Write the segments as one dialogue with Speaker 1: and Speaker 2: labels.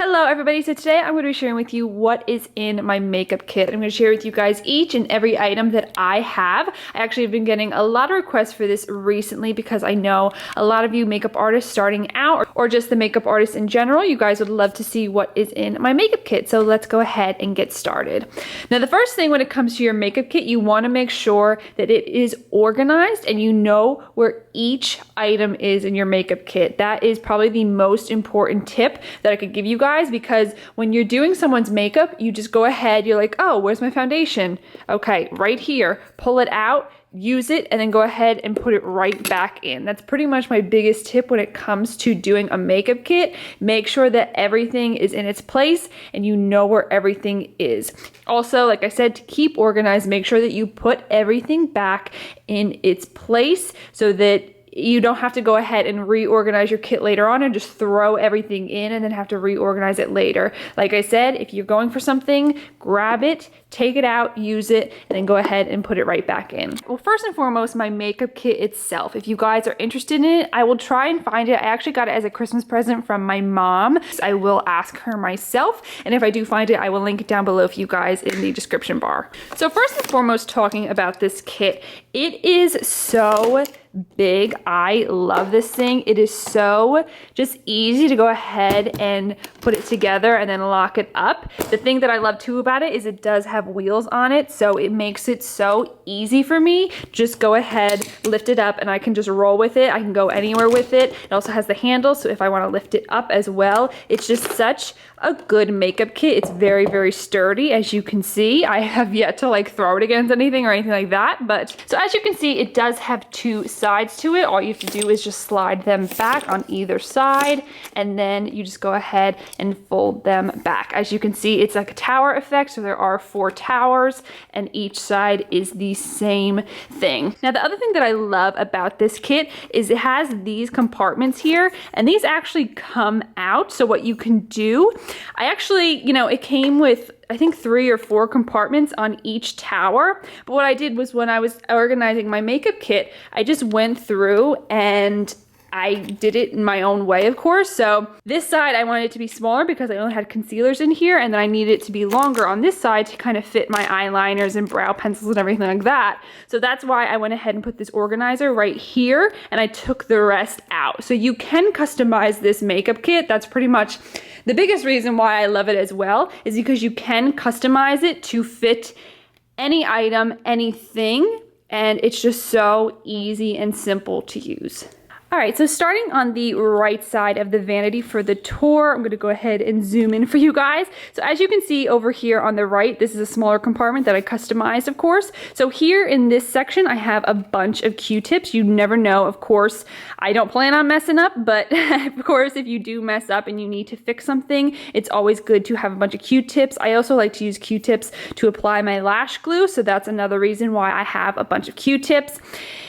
Speaker 1: Hello everybody, so today I'm going to be sharing with you what is in my makeup kit. I'm going to share with you guys each and every item that I have. I actually have been getting a lot of requests for this recently because I know a lot of you makeup artists starting out or just the makeup artists in general, you guys would love to see what is in my makeup kit. So let's go ahead and get started. Now the first thing when it comes to your makeup kit, you want to make sure that it is organized and you know where each item is in your makeup kit. That is probably the most important tip that I could give you guys, because when you're doing someone's makeup, you just go ahead, you're like, oh, where's my foundation? Okay, right here, pull it out, use it, and then go ahead and put it right back in. That's pretty much my biggest tip when it comes to doing a makeup kit. Make sure that everything is in its place and you know where everything is. Also, like I said, to keep organized, make sure that you put everything back in its place so that you don't have to go ahead and reorganize your kit later on and just throw everything in and then have to reorganize it later. Like I said, if you're going for something, grab it, take it out, use it, and then go ahead and put it right back in. Well, first and foremost, my makeup kit itself. If you guys are interested in it, I will try and find it. I actually got it as a Christmas present from my mom. I will ask her myself, and if I do find it, I will link it down below for you guys in the description bar. So first and foremost, talking about this kit, it is so big. I love this thing. It is so just easy to go ahead and put it together and then lock it up. The thing that I love too about it is it does have wheels on it, so it makes it so easy for me. Just go ahead, lift it up, and I can just roll with it. I can go anywhere with it. It also has the handle, so if I want to lift it up as well, it's just such a good makeup kit. It's very, very sturdy, as you can see. I have yet to like throw it against anything or anything like that, but so as you can see, it does have two sides to it. All you have to do is just slide them back on either side, and then you just go ahead and fold them back. As you can see, it's like a tower effect, so there are 4 towers, and each side is the same thing. Now, the other thing that I love about this kit is it has these compartments here, and these actually come out. So what you can do, I actually, it came with I think 3 or 4 compartments on each tower. But what I did was when I was organizing my makeup kit, I just went through and I did it in my own way, of course. So this side, I wanted it to be smaller because I only had concealers in here, and then I needed it to be longer on this side to kind of fit my eyeliners and brow pencils and everything like that. So that's why I went ahead and put this organizer right here, and I took the rest out. So you can customize this makeup kit. That's pretty much the biggest reason why I love it as well, is because you can customize it to fit any item, anything, and it's just so easy and simple to use. All right, so starting on the right side of the vanity for the tour, I'm gonna go ahead and zoom in for you guys. So as you can see over here on the right, this is a smaller compartment that I customized, of course. So here in this section, I have a bunch of Q-tips. You never know, of course. I don't plan on messing up, but of course, if you do mess up and you need to fix something, it's always good to have a bunch of Q-tips. I also like to use Q-tips to apply my lash glue, so that's another reason why I have a bunch of Q-tips.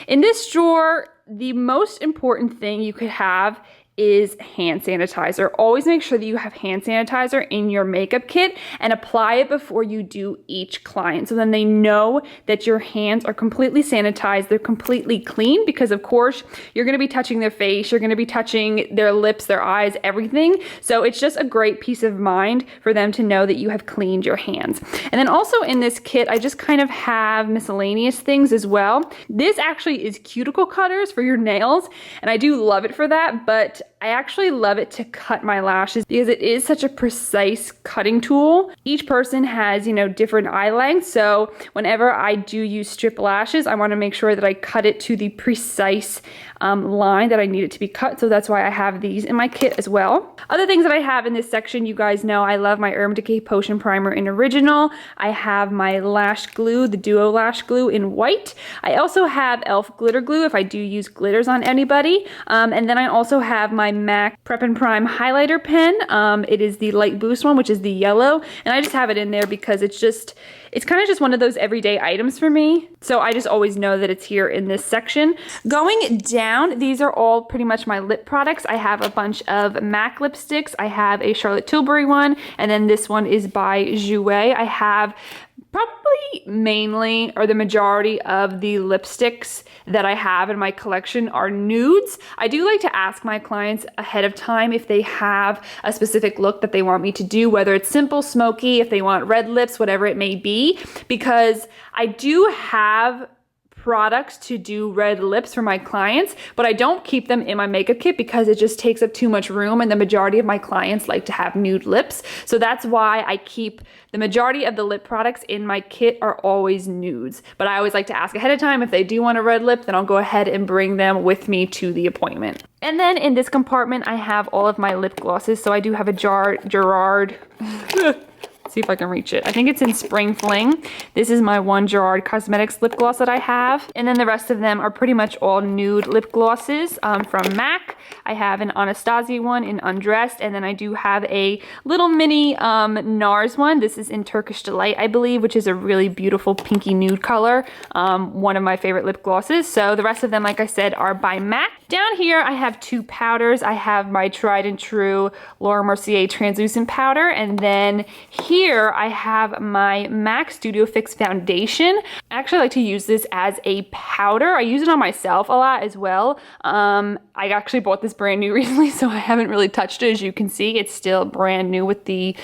Speaker 1: In this drawer, the most important thing you could have is hand sanitizer. Always make sure that you have hand sanitizer in your makeup kit and apply it before you do each client. So then they know that your hands are completely sanitized, they're completely clean, because of course you're gonna be touching their face, you're gonna be touching their lips, their eyes, everything. So it's just a great peace of mind for them to know that you have cleaned your hands. And then also in this kit, I just kind of have miscellaneous things as well. This actually is cuticle cutters for your nails, and I do love it for that, but I actually love it to cut my lashes because it is such a precise cutting tool. Each person has, different eye lengths. So whenever I do use strip lashes, I want to make sure that I cut it to the precise line that I need it to be cut. So that's why I have these in my kit as well. Other things that I have in this section, you guys know I love my Urban Decay Potion Primer in Original. I have my lash glue, the Duo Lash Glue in white. I also have e.l.f. glitter glue if I do use glitters on anybody. And then I also have my MAC Prep and Prime highlighter pen. It is the Light Boost one, which is the yellow. And I just have it in there because it's kind of just one of those everyday items for me. So I just always know that it's here in this section. Going down, these are all pretty much my lip products. I have a bunch of MAC lipsticks. I have a Charlotte Tilbury one, and then this one is by Jouer. I have probably mainly, or the majority of the lipsticks that I have in my collection are nudes. I do like to ask my clients ahead of time if they have a specific look that they want me to do, whether it's simple, smoky, if they want red lips, whatever it may be, because I do have products to do red lips for my clients, but I don't keep them in my makeup kit because it just takes up too much room, and the majority of my clients like to have nude lips. So that's why I keep the majority of the lip products in my kit are always nudes. But I always like to ask ahead of time if they do want a red lip, then I'll go ahead and bring them with me to the appointment. And then in this compartment, I have all of my lip glosses. So I do have a Gerard see if I can reach it. I think it's in Spring Fling. This is my one Gerard Cosmetics lip gloss that I have. And then the rest of them are pretty much all nude lip glosses from MAC. I have an Anastasia one in Undressed, and then I do have a little mini NARS one. This is in Turkish Delight, I believe, which is a really beautiful pinky nude color. One of my favorite lip glosses. So the rest of them, like I said, are by MAC. Down here, I have two powders. I have my tried and true Laura Mercier translucent powder, and then here I have my MAC Studio Fix foundation. I actually like to use this as a powder. I use it on myself a lot as well. I actually bought this brand new recently, so I haven't really touched it. As you can see, it's still brand new with the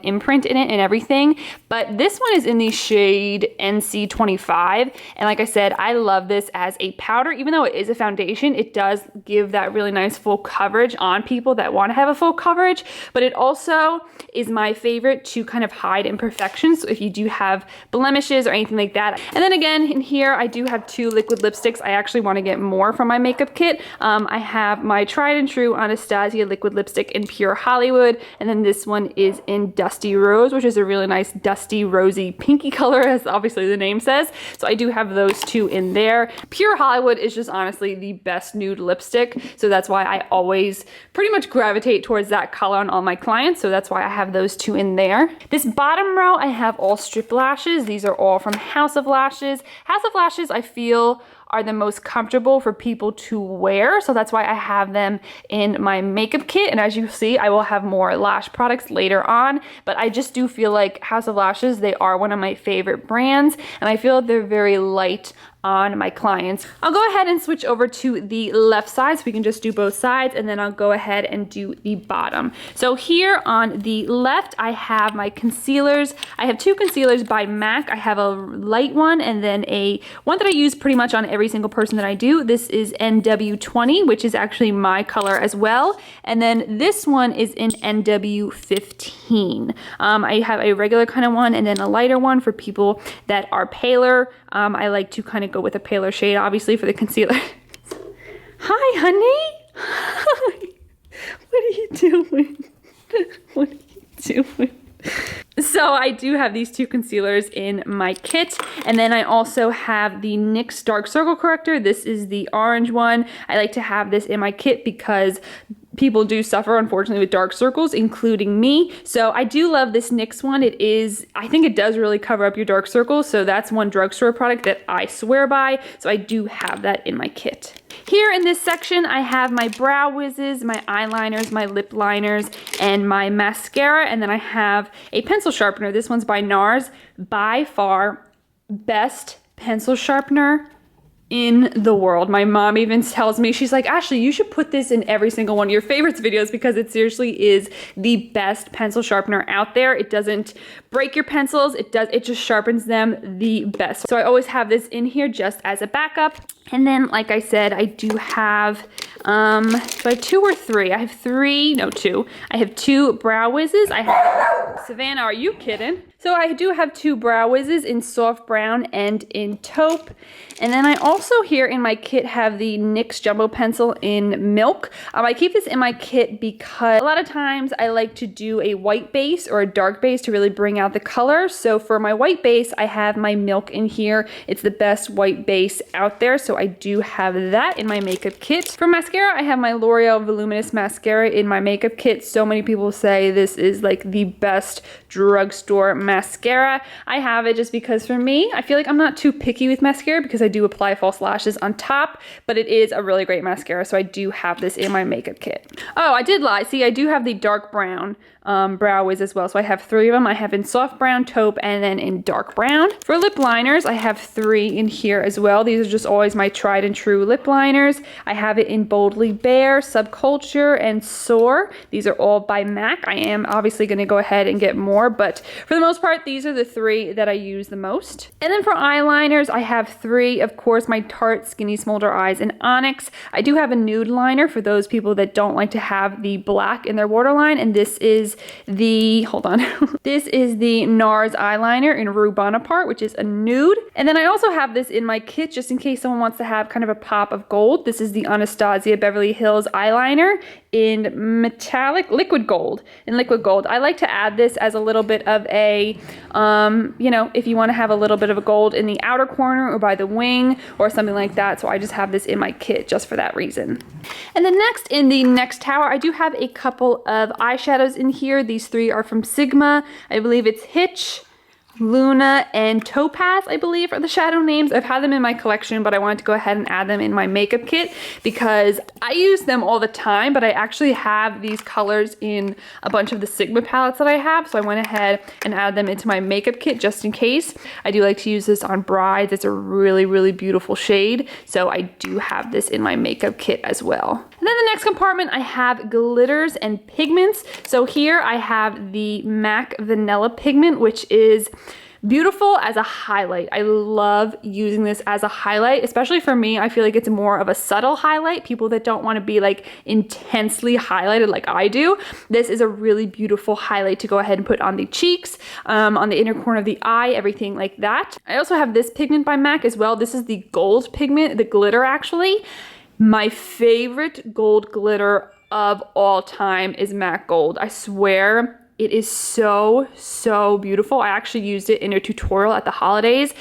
Speaker 1: imprint in it and everything. But this one is in the shade NC25, and like I said, I love this as a powder. Even though it is a foundation, it does give that really nice full coverage on people that want to have a full coverage, but it also is my favorite to kind of hide imperfections. So if you do have blemishes or anything like that. And then again, in here, I do have two liquid lipsticks. I actually want to get more from my makeup kit. I have my tried and true Anastasia liquid lipstick in Pure Hollywood. And then this one is in Dusty Rose, which is a really nice dusty, rosy, pinky color, as obviously the name says. So I do have those two in there. Pure Hollywood is just honestly the best nude lipstick. So that's why I always pretty much gravitate towards that color on all my clients. So that's why I have those two in there. This bottom row, I have all strip lashes. These are all from House of Lashes. House of Lashes, I feel, are the most comfortable for people to wear. So that's why I have them in my makeup kit. And as you see, I will have more lash products later on. But I just do feel like House of Lashes, they are one of my favorite brands. And I feel they're very light on my clients. I'll go ahead and switch over to the left side so we can just do both sides, and then I'll go ahead and do the bottom. So here on the left, I have my concealers. I have two concealers by MAC. I have a light one and then a one that I use pretty much on every single person that I do. This is NW20, which is actually my color as well. And then this one is in NW15. I have a regular kind of one and then a lighter one for people that are paler. I like to kind of go with a paler shade, obviously, for the concealer. Hi, honey. Hi. What are you doing? What are you doing? So I do have these two concealers in my kit, and then I also have the NYX Dark Circle Corrector. This is the orange one. I like to have this in my kit because people do suffer, unfortunately, with dark circles, including me. So I do love this NYX one. It is, I think it does really cover up your dark circles. So that's one drugstore product that I swear by. So I do have that in my kit. Here in this section, I have my brow wizzes, my eyeliners, my lip liners, and my mascara. And then I have a pencil sharpener. This one's by NARS. By far, best pencil sharpener in the world. My mom even tells me, she's like, Ashley, you should put this in every single one of your favorites videos because it seriously is the best pencil sharpener out there. It doesn't break your pencils. It just sharpens them the best. So I always have this in here just as a backup. And then, like I said, I do have, so I have two or three. I have two. I have two brow wizzes. I have, Savannah, are you kidding? So I do have two brow wizzes in soft brown and in taupe. And then I also here in my kit have the NYX Jumbo Pencil in Milk. I keep this in my kit because a lot of times I like to do a white base or a dark base to really bring out the color. So for my white base, I have my Milk in here. It's the best white base out there. So I do have that in my makeup kit. For mascara, I have my L'Oreal Voluminous Mascara in my makeup kit. So many people say this is like the best drugstore mascara. I have it just because for me, I feel like I'm not too picky with mascara because I do apply false lashes on top, but it is a really great mascara. So I do have this in my makeup kit. Oh, I did lie. See, I do have the dark brown Brow Wiz as well. So I have 3 of them. I have in soft brown, taupe, and then in dark brown. For lip liners, I have 3 in here as well. These are just always my tried and true lip liners. I have it in Boldly Bare, Subculture, and Soar. These are all by MAC. I am obviously going to go ahead and get more, but for the most part, these are the 3 that I use the most. And then for eyeliners, I have 3. Of course, my Tarte Skinny Smolder Eyes in Onyx. I do have a nude liner for those people that don't like to have the black in their waterline, and this is the, hold on, this is the NARS eyeliner in Rue Bonaparte, which is a nude. And then I also have this in my kit just in case someone wants to have kind of a pop of gold. This is the Anastasia Beverly Hills eyeliner in metallic liquid gold. I like to add this as a little bit of a, you know, if you want to have a little bit of a gold in the outer corner or by the wing or something like that. So I just have this in my kit just for that reason. And then next, in the next tower, I do have a couple of eyeshadows in here. These 3 are from Sigma. I believe it's Hitch, Luna, and Topaz, I believe, are the shadow names. I've had them in my collection, but I wanted to go ahead and add them in my makeup kit because I use them all the time, but I actually have these colors in a bunch of the Sigma palettes that I have, so I went ahead and added them into my makeup kit just in case. I do like to use this on brides. It's a really, really beautiful shade, so I do have this in my makeup kit as well. And then the next compartment, I have glitters and pigments. So here I have the MAC Vanilla pigment, which is beautiful as a highlight. I love using this as a highlight, especially for me. I feel like it's more of a subtle highlight. People that don't want to be like intensely highlighted like I do, this is a really beautiful highlight to go ahead and put on the cheeks, on the inner corner of the eye, everything like that. I also have this pigment by MAC as well. This is the gold pigment, the glitter actually. My favorite gold glitter of all time is MAC Gold. I swear, it is so, so beautiful. I actually used it in a tutorial at the holidays,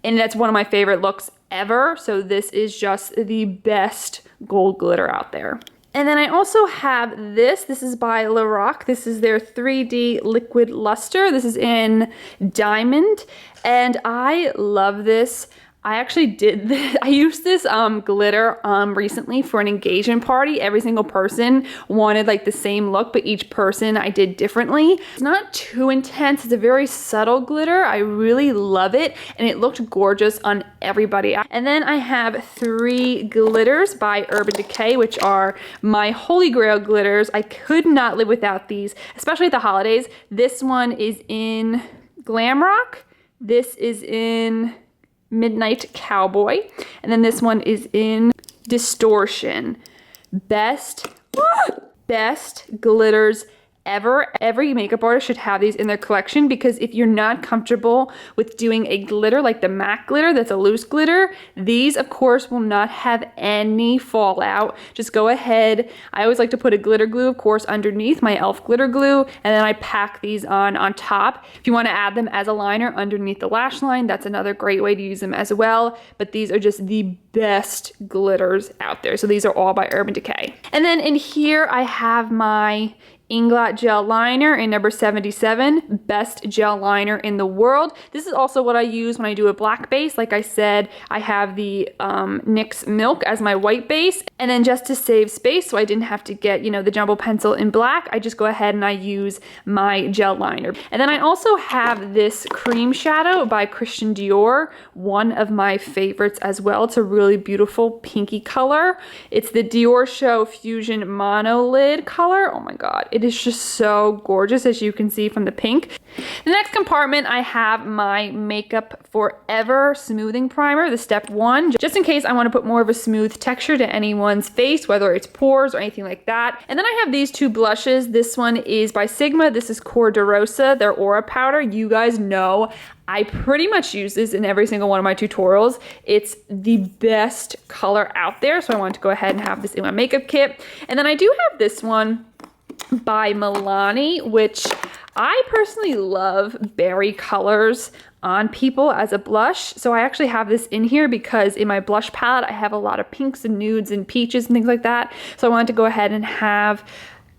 Speaker 1: and that's one of my favorite looks ever. So this is just the best gold glitter out there. And then I also have this. This is by Lorac. This is their 3D Liquid Luster. This is in Diamond, and I love this. I actually did this. I used this glitter recently for an engagement party. Every single person wanted like the same look, but each person I did differently. It's not too intense. It's a very subtle glitter. I really love it, and it looked gorgeous on everybody. And then I have 3 glitters by Urban Decay, which are my holy grail glitters. I could not live without these, especially at the holidays. This one is in Glam Rock. This is in Midnight Cowboy, and then this one is in Distortion. Best glitters ever. Every makeup artist should have these in their collection, because if you're not comfortable with doing a glitter like the MAC glitter that's a loose glitter, these of course will not have any fallout. Just go ahead. I always like to put a glitter glue, of course, underneath my e.l.f. glitter glue, and then I pack these on top. If you want to add them as a liner underneath the lash line, that's another great way to use them as well. But these are just the best glitters out there. So these are all by Urban Decay. And then in here I have my Inglot gel liner in number 77, best gel liner in the world. This is also what I use when I do a black base. Like I said, I have the NYX Milk as my white base, and then just to save space so I didn't have to get, you know, the jumbo pencil in black, I just go ahead and I use my gel liner. And then I also have this cream shadow by Christian Dior, one of my favorites as well. It's a really beautiful pinky color. It's the Dior Show Fusion Monolid color. Oh my god. It is just so gorgeous, as you can see from the pink. The next compartment, I have my Makeup Forever Smoothing Primer, the step 1, just in case I want to put more of a smooth texture to anyone's face, whether it's pores or anything like that. And then I have these 2 blushes. This one is by Sigma. This is Cor de Rosa, their Aura Powder. You guys know I pretty much use this in every single one of my tutorials. It's the best color out there, so I wanted to go ahead and have this in my makeup kit. And then I do have this one by Milani, which I personally love berry colors on people as a blush. So I actually have this in here because in my blush palette, I have a lot of pinks and nudes and peaches and things like that. So I wanted to go ahead and have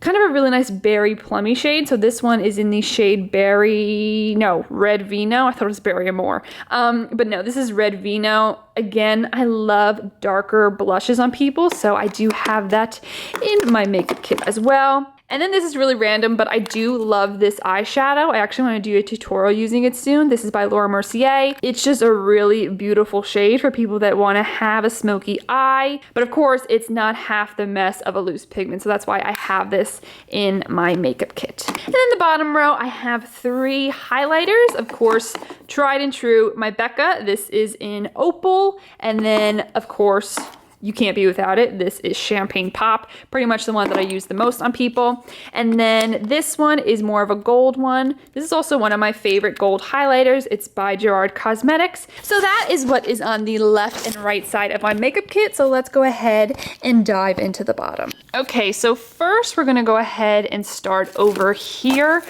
Speaker 1: kind of a really nice berry plummy shade. So this one is in the shade Red Vino. I thought it was Berry Amore. But no, this is Red Vino. Again, I love darker blushes on people, so I do have that in my makeup kit as well. And then this is really random, but I do love this eyeshadow. I actually want to do a tutorial using it soon. This is by Laura Mercier. It's just a really beautiful shade for people that want to have a smoky eye. But of course, it's not half the mess of a loose pigment. So that's why I have this in my makeup kit. And then the bottom row, I have 3 highlighters. Of course, tried and true, my Becca. This is in Opal. And then, of course, you can't be without it. This is Champagne Pop, pretty much the one that I use the most on people. And then this one is more of a gold one. This is also one of my favorite gold highlighters. It's by Gerard Cosmetics. So that is what is on the left and right side of my makeup kit. So let's go ahead and dive into the bottom. Okay, so first we're gonna go ahead and start over here.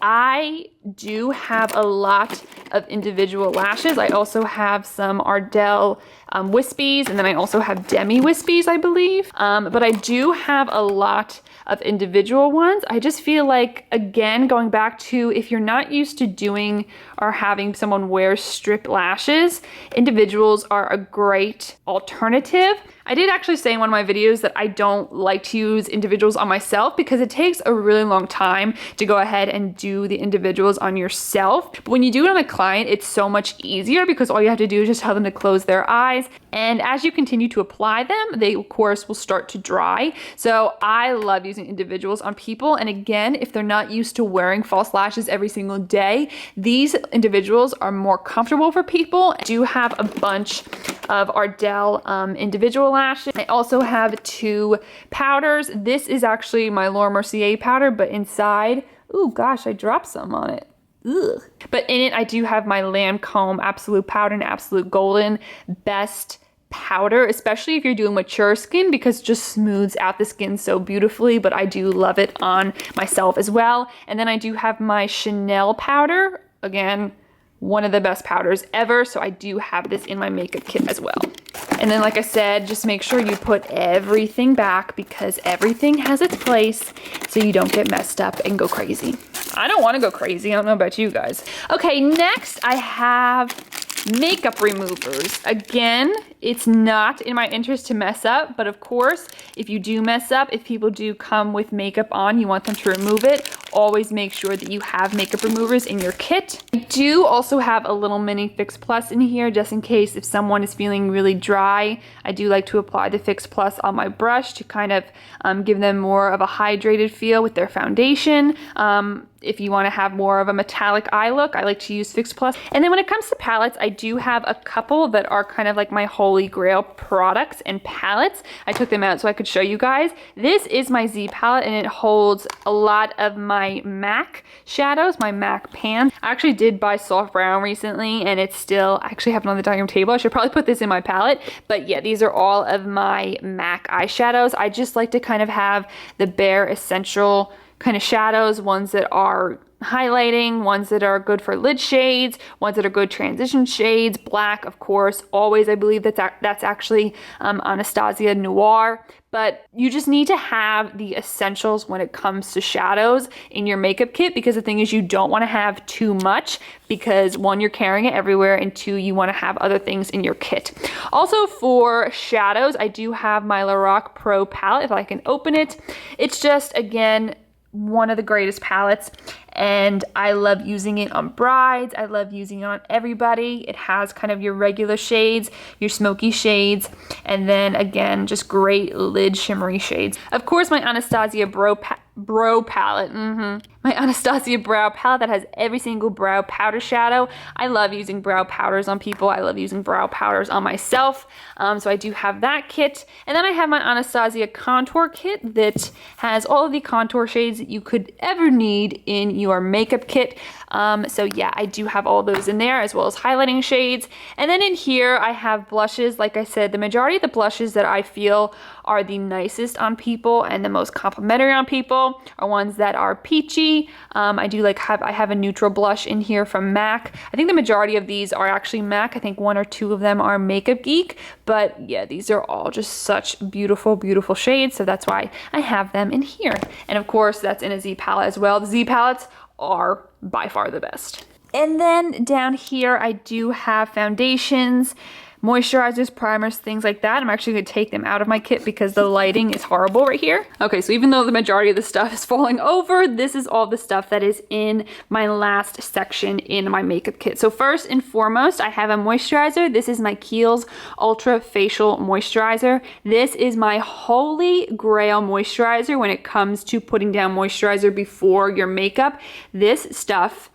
Speaker 1: I do have a lot of individual lashes. I also have some Ardell wispies, and then I also have Demi wispies, I believe. But I do have a lot of individual ones. I just feel like, again, going back to if you're not used to doing or having someone wear strip lashes, individuals are a great alternative. I did actually say in one of my videos that I don't like to use individuals on myself because it takes a really long time to go ahead and do the individuals on yourself. But when you do it on a client, it's so much easier because all you have to do is just tell them to close their eyes. And as you continue to apply them, they of course will start to dry. So I love using individuals on people. And again, if they're not used to wearing false lashes every single day, these individuals are more comfortable for people. I do have a bunch of Ardell individual lashes. I also have 2 powders. This is actually my Laura Mercier powder, but inside, ooh gosh, I dropped some on it. Ugh. But in it, I do have my Lancome Absolute Powder and Absolute Golden Best powder, especially if you're doing mature skin, because it just smooths out the skin so beautifully. But I do love it on myself as well. And then I do have my Chanel powder. Again, one of the best powders ever. So I do have this in my makeup kit as well. And then, like I said, just make sure you put everything back because everything has its place so you don't get messed up and go crazy. I don't want to go crazy. I don't know about you guys. Okay, next I have makeup removers. Again, it's not in my interest to mess up, but of course, if you do mess up, if people do come with makeup on, you want them to remove it, always make sure that you have makeup removers in your kit. I do also have a little mini Fix Plus in here just in case if someone is feeling really dry. I do like to apply the Fix Plus on my brush to kind of give them more of a hydrated feel with their foundation. If you want to have more of a metallic eye look, I like to use Fix Plus. And then when it comes to palettes, I do have a couple that are kind of like my holy grail products and palettes. I took them out so I could show you guys. This is my Z palette and it holds a lot of my MAC shadows, my MAC pan. I actually did buy soft brown recently and it's still, I actually have it on the dining room table. I should probably put this in my palette. But yeah, these are all of my MAC eyeshadows. I just like to kind of have the bare essential kind of shadows, ones that are highlighting, ones that are good for lid shades, ones that are good transition shades, black, of course, always. I believe that's actually Anastasia Noir. But you just need to have the essentials when it comes to shadows in your makeup kit, because the thing is you don't want to have too much because 1, you're carrying it everywhere, and 2, you want to have other things in your kit. Also for shadows, I do have my Lorac Pro palette if I can open it. It's just, again, one of the greatest palettes, and I love using it on brides. I love using it on everybody. It has kind of your regular shades, your smoky shades, and then again, just great lid shimmery shades. Of course, my Anastasia Brow palette. My Anastasia Brow palette that has every single brow powder shadow. I love using brow powders on people. I love using brow powders on myself. So I do have that kit. And then I have my Anastasia contour kit that has all of the contour shades that you could ever need in your makeup kit. So yeah, I do have all those in there, as well as highlighting shades. And then in here, I have blushes. Like I said, the majority of the blushes that I feel are the nicest on people and the most complimentary on people are ones that are peachy. I have a neutral blush in here from MAC. I think the majority of these are actually MAC. I think 1 or 2 of them are Makeup Geek. But yeah, these are all just such beautiful, beautiful shades. So that's why I have them in here. And of course, that's in a Z palette as well. The Z palettes are by far the best. And then down here, I do have foundations. moisturizers, primers, things like that. I'm actually going to take them out of my kit because the lighting is horrible right here. Okay, so even though the majority of the stuff is falling over, this is all the stuff that is in my last section in my makeup kit. So first and foremost, I have a moisturizer. This is my Kiehl's Ultra Facial Moisturizer. This is my holy grail moisturizer when it comes to putting down moisturizer before your makeup. This stuff,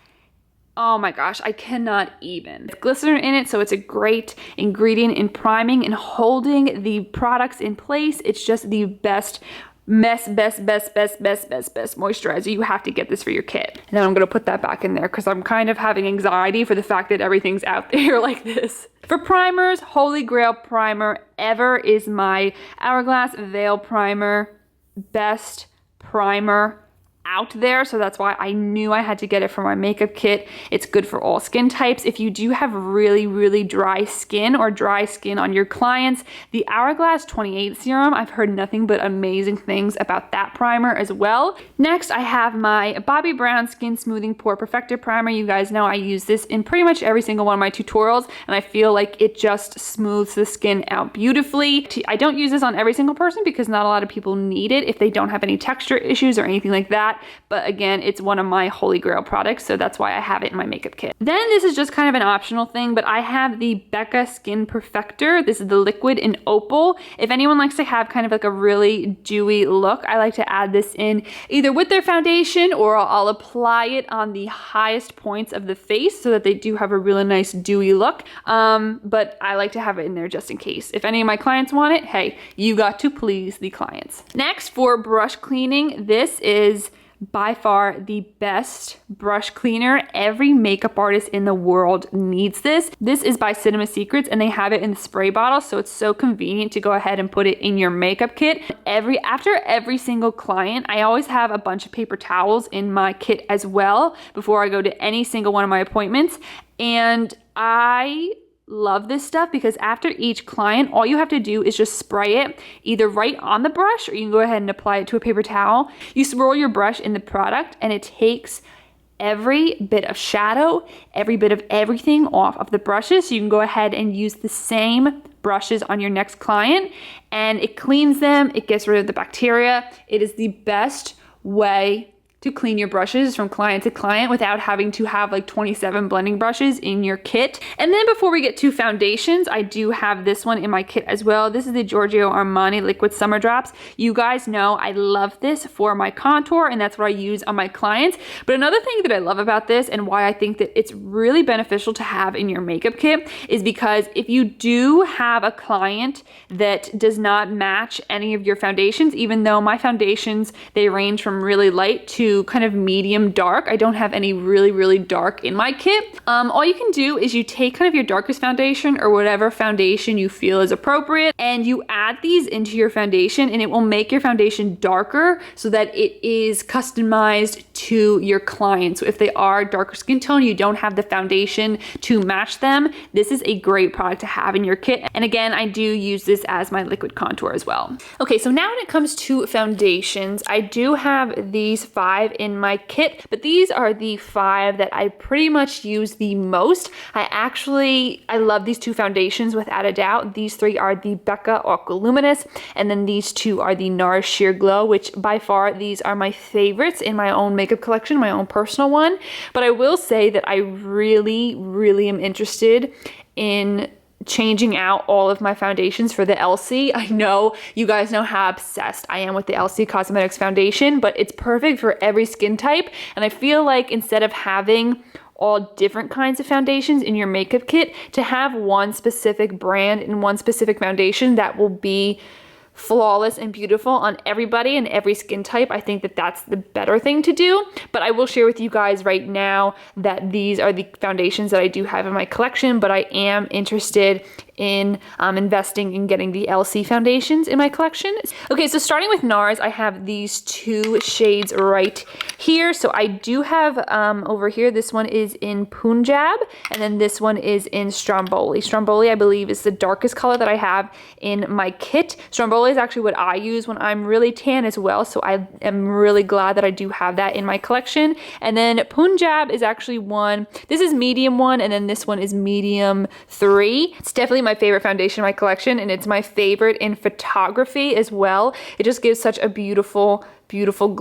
Speaker 1: oh my gosh, I cannot even. It's glycerin in it, so it's a great ingredient in priming and holding the products in place. It's just the best moisturizer. You have to get this for your kit. And then I'm gonna put that back in there because I'm kind of having anxiety for the fact that everything's out there like this. For primers, holy grail primer ever is my Hourglass Veil Primer. Best primer out there, so that's why I knew I had to get it for my makeup kit. It's good for all skin types. If you do have really dry skin or dry skin on your clients, the Hourglass 28 serum, I've heard nothing but amazing things about that primer as well. Next, I have my Bobbi Brown Skin Smoothing Pore Perfector Primer. You guys know I use this in pretty much every single one of my tutorials, and I feel like it just smooths the skin out beautifully. I don't use this on every single person because not a lot of people need it if they don't have any texture issues or anything like that. But again, it's one of my holy grail products, so that's why I have it in my makeup kit. Then this is just kind of an optional thing, but I have the Becca Skin Perfector. This is the liquid in opal. If anyone likes to have kind of like a really dewy look, I like to add this in either with their foundation or I'll apply it on the highest points of the face so that they do have a really nice dewy look. But I like to have it in there just in case. If any of my clients want it, hey, you got to please the clients. Next, for brush cleaning, this is by far the best brush cleaner. Every makeup artist in the world needs this. This is by Cinema Secrets and they have it in the spray bottle, so it's so convenient to go ahead and put it in your makeup kit. After every single client, I always have a bunch of paper towels in my kit as well before I go to any single one of my appointments. And I love this stuff because after each client, all you have to do is just spray it either right on the brush or you can go ahead and apply it to a paper towel. You swirl your brush in the product and it takes every bit of shadow, every bit of everything off of the brushes. So you can go ahead and use the same brushes on your next client and it cleans them, it gets rid of the bacteria. It is the best way to clean your brushes from client to client without having to have like 27 blending brushes in your kit. And then before we get to foundations, I do have this one in my kit as well. This is the Giorgio Armani Liquid Summer Drops. You guys know I love this for my contour and that's what I use on my clients. But another thing that I love about this and why I think that it's really beneficial to have in your makeup kit is because if you do have a client that does not match any of your foundations, even though my foundations, they range from really light to kind of medium dark. I don't have any really dark in my kit. All you can do is you take kind of your darkest foundation or whatever foundation you feel is appropriate and you add these into your foundation and it will make your foundation darker so that it is customized to your client. So if they are darker skin tone, you don't have the foundation to match them, this is a great product to have in your kit. And again, I do use this as my liquid contour as well. Okay, so now when it comes to foundations, I do have these 5 in my kit, but these are the 5 that I pretty much use the most. I love these 2 foundations without a doubt. These 3 are the Becca Aqua Luminous, and then these 2 are the NARS Sheer Glow, which by far these are my favorites in my own makeup collection, my own personal one. But I will say that I really am interested in changing out all of my foundations for the LC. I know you guys know how obsessed I am with the LC Cosmetics foundation, but it's perfect for every skin type. And I feel like instead of having all different kinds of foundations in your makeup kit, to have one specific brand and one specific foundation that will be flawless and beautiful on everybody and every skin type, I think that that's the better thing to do. But I will share with you guys right now that these are the foundations that I do have in my collection, but I am interested in investing in getting the LC foundations in my collection. Okay, so starting with NARS, I have these 2 shades right here. So I do have over here, this one is in Punjab, and then this one is in Stromboli. Stromboli, I believe, is the darkest color that I have in my kit. Stromboli is actually what I use when I'm really tan as well, so I am really glad that I do have that in my collection. And then Punjab is actually one, this is medium 1, and then this one is medium 3. It's definitely my favorite foundation in my collection, and it's my favorite in photography as well. It just gives such a beautiful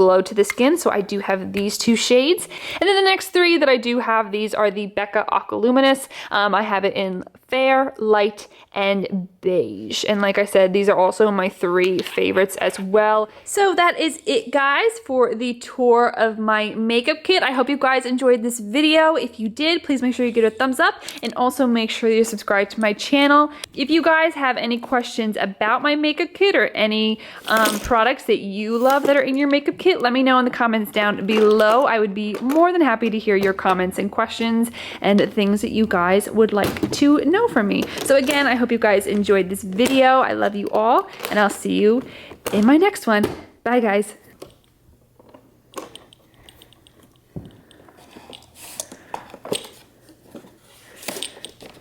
Speaker 1: glow to the skin. So I do have these 2 shades. And then the next 3 that I do have, these are the Becca Aqualuminous. I have it in fair, light, and beige. And like I said, these are also my 3 favorites as well. So that is it, guys, for the tour of my makeup kit. I hope you guys enjoyed this video. If you did, please make sure you give it a thumbs up, and also make sure you subscribe to my channel. If you guys have any questions about my makeup kit or any products that you love that are in your makeup kit, let me know in the comments down below. I would be more than happy to hear your comments and questions and things that you guys would like to know from me. So again, I hope you guys enjoyed this video. I love you all, and I'll see you in my next one. Bye, guys.